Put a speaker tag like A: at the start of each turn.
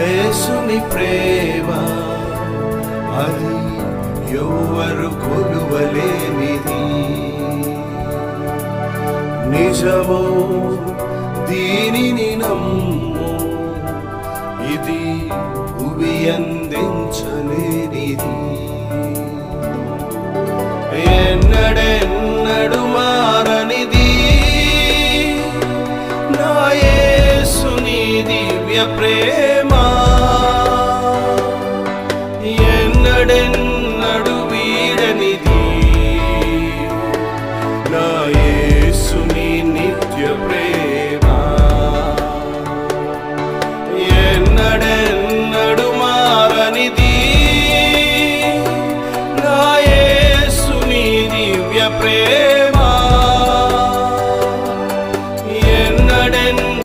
A: యేసుని ప్రేమ అది ఎవరు కొలువలేనిది. నిజమో దీనిని నమ్ము, ఇది భువి అందించలేనిది. ఎన్నడెన్నడు మారనిది నా యేసుని దివ్య ప్రేమ.